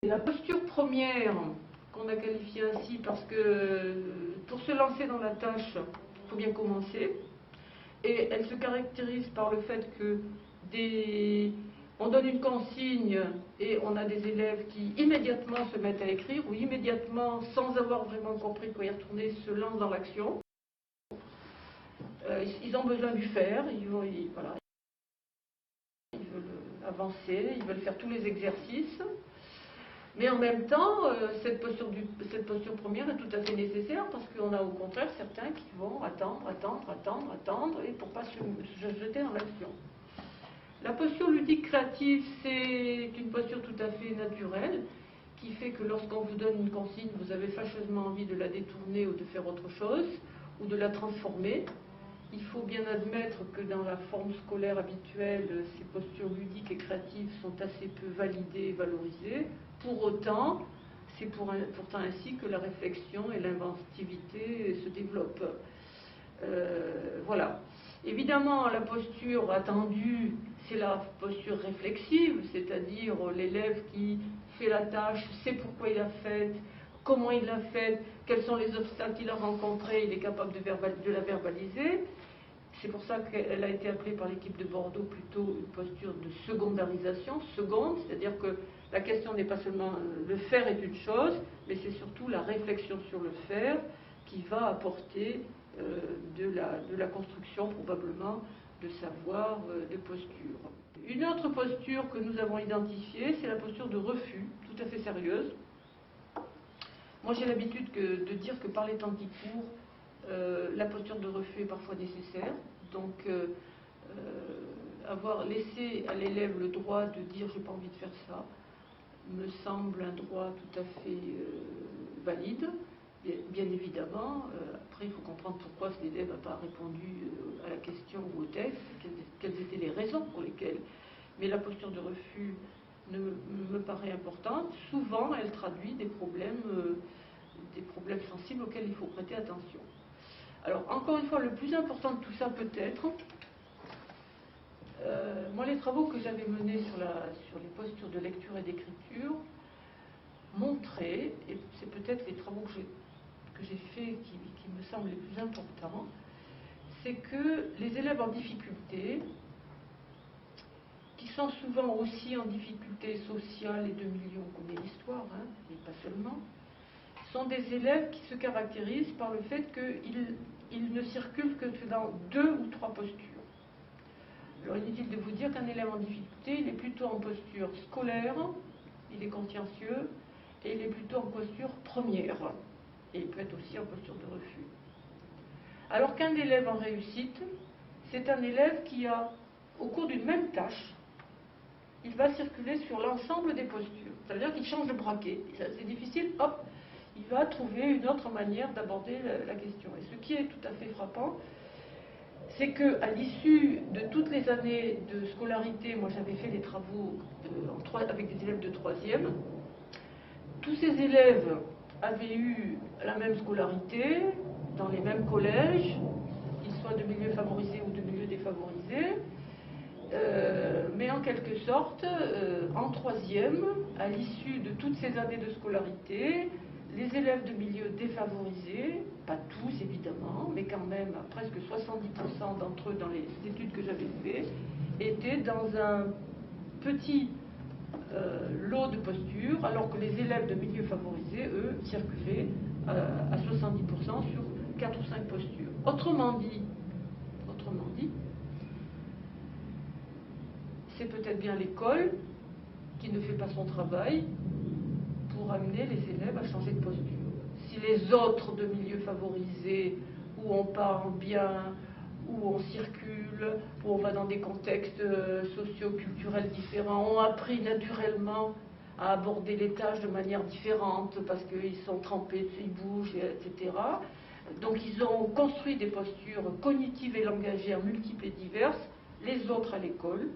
La posture première, qu'on a qualifiée ainsi parce que pour se lancer dans la tâche, il faut bien commencer. Et elle se caractérise par le fait que on donne une consigne et on a des élèves qui immédiatement se mettent à écrire ou immédiatement, sans avoir vraiment compris de quoi y retourner, se lancent dans l'action. Ils ont besoin du faire, voilà, ils veulent avancer, ils veulent faire tous les exercices. Mais en même temps, cette posture première est tout à fait nécessaire parce qu'on a au contraire certains qui vont attendre, et pour ne pas se jeter dans l'action. La posture ludique créative, c'est une posture tout à fait naturelle qui fait que lorsqu'on vous donne une consigne, vous avez fâcheusement envie de la détourner ou de faire autre chose ou de la transformer. Il faut bien admettre que dans la forme scolaire habituelle, ces postures ludiques et créatives sont assez peu validées et valorisées. Pour autant, c'est pourtant ainsi que la réflexion et l'inventivité se développent. Voilà. Évidemment, la posture attendue, c'est la posture réflexive, c'est-à-dire l'élève qui fait la tâche, sait pourquoi il l'a faite, comment il l'a faite, quels sont les obstacles qu'il a rencontrés, il est capable de la verbaliser. C'est pour ça qu'elle a été appelée par l'équipe de Bordeaux plutôt une posture de secondarisation, seconde, c'est-à-dire que la question n'est pas seulement le faire est une chose, mais c'est surtout la réflexion sur le faire qui va apporter de la construction probablement de savoir, de posture. Une autre posture que nous avons identifiée, c'est la posture de refus, tout à fait sérieuse. Moi j'ai l'habitude de dire que par les temps qui courent, la posture de refus est parfois nécessaire. Donc avoir laissé à l'élève le droit de dire j'ai pas envie de faire ça me semble un droit tout à fait valide. Bien évidemment, après il faut comprendre pourquoi cet élève n'a pas répondu à la question ou au texte, quelles étaient les raisons pour lesquelles. Mais la posture de refus me paraît importante. Souvent, elle traduit des problèmes sensibles auxquels il faut prêter attention. Alors, encore une fois, le plus important de tout ça peut-être, moi les travaux que j'avais menés sur les postures de lecture et d'écriture montraient, et c'est peut-être les travaux que j'ai faits qui me semblent les plus importants, c'est que les élèves en difficulté, qui sont souvent aussi en difficulté sociale et de milieu, on connaît l'histoire, hein, mais pas seulement, sont des élèves qui se caractérisent par le fait qu'ils ne circulent que dans 2 ou 3 postures. Alors inutile de vous dire qu'un élève en difficulté, il est plutôt en posture scolaire, il est consciencieux, et il est plutôt en posture première. Et il peut être aussi en posture de refus. Alors qu'un élève en réussite, c'est un élève qui a, au cours d'une même tâche, il va circuler sur l'ensemble des postures. Ça veut dire qu'il change de braquet. C'est difficile, hop, il va trouver une autre manière d'aborder la question. Et ce qui est tout à fait frappant, c'est qu'à l'issue de toutes les années de scolarité, moi j'avais fait des travaux avec des élèves de 3e, tous ces élèves avaient eu la même scolarité, dans les mêmes collèges, qu'ils soient de milieux favorisés ou de milieux défavorisés, mais en quelque sorte, en 3e, à l'issue de toutes ces années de scolarité, les élèves de milieux défavorisés, pas tous évidemment, mais quand même presque 70% d'entre eux dans les études que j'avais faites, étaient dans un petit lot de postures, alors que les élèves de milieux favorisés, eux, circulaient à 70% sur 4 ou 5 postures. Autrement dit, c'est peut-être bien l'école qui ne fait pas son travail pour amener les élèves à changer de posture. Si les autres de milieux favorisés, où on parle bien, où on circule, où on va dans des contextes socio-culturels différents, ont appris naturellement à aborder les tâches de manière différente parce qu'ils sont trempés, ils bougent, etc. Donc ils ont construit des postures cognitives et langagères multiples et diverses. Les autres à l'école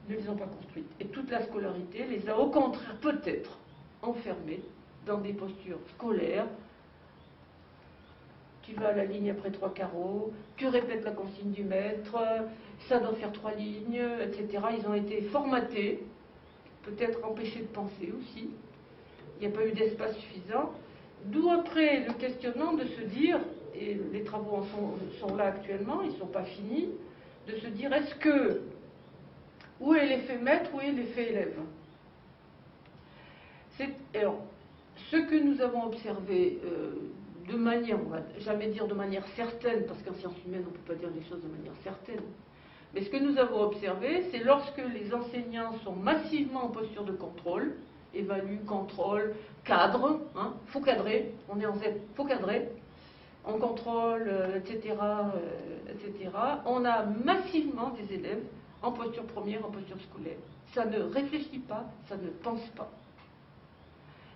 ne les ont pas construites. Et toute la scolarité les a au contraire peut-être enfermés dans des postures scolaires. Tu vas à la ligne après 3 carreaux, tu répètes la consigne du maître, ça doit faire 3 lignes, etc. Ils ont été formatés peut-être empêchés de penser aussi. Il n'y a pas eu d'espace suffisant. D'où après le questionnement de se dire, et les travaux sont là actuellement, ils ne sont pas finis, de se dire est-ce que, où est l'effet maître, où est l'effet élève? Alors, ce que nous avons observé de manière, on va jamais dire de manière certaine, parce qu'en sciences humaines on ne peut pas dire les choses de manière certaine, mais ce que nous avons observé, c'est lorsque les enseignants sont massivement en posture de contrôle, évalue, contrôle, cadre, faut cadrer, on est en Z, faut cadrer, on contrôle, etc., etc., on a massivement des élèves en posture première, en posture scolaire. Ça ne réfléchit pas, ça ne pense pas.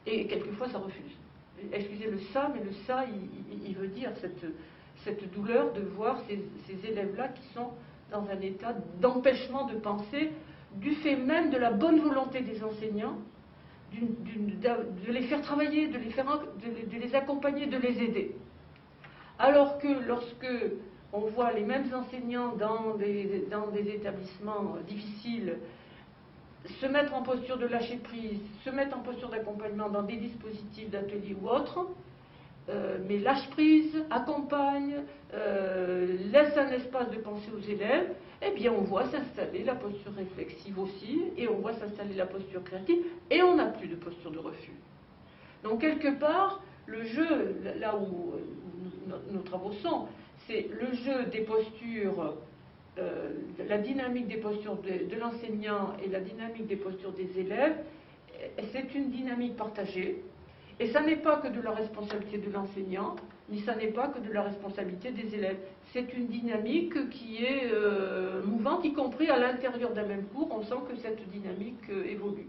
Et quelquefois, ça refuse. Excusez le ça, mais le ça, il veut dire cette douleur de voir ces élèves-là qui sont dans un état d'empêchement de penser, du fait même de la bonne volonté des enseignants, de les faire travailler, de les accompagner, de les aider. Alors que lorsque on voit les mêmes enseignants dans des établissements difficiles se mettre en posture de lâcher prise, se mettre en posture d'accompagnement dans des dispositifs d'atelier ou autres, mais lâche prise, accompagne, laisse un espace de pensée aux élèves, eh bien on voit s'installer la posture réflexive aussi, et on voit s'installer la posture créative, et on n'a plus de posture de refus. Donc quelque part, le jeu, là où nos travaux sont, c'est le jeu des postures, la dynamique des postures de l'enseignant et la dynamique des postures des élèves, c'est une dynamique partagée. Et ça n'est pas que de la responsabilité de l'enseignant, ni ça n'est pas que de la responsabilité des élèves. C'est une dynamique qui est mouvante, y compris à l'intérieur d'un même cours, on sent que cette dynamique évolue.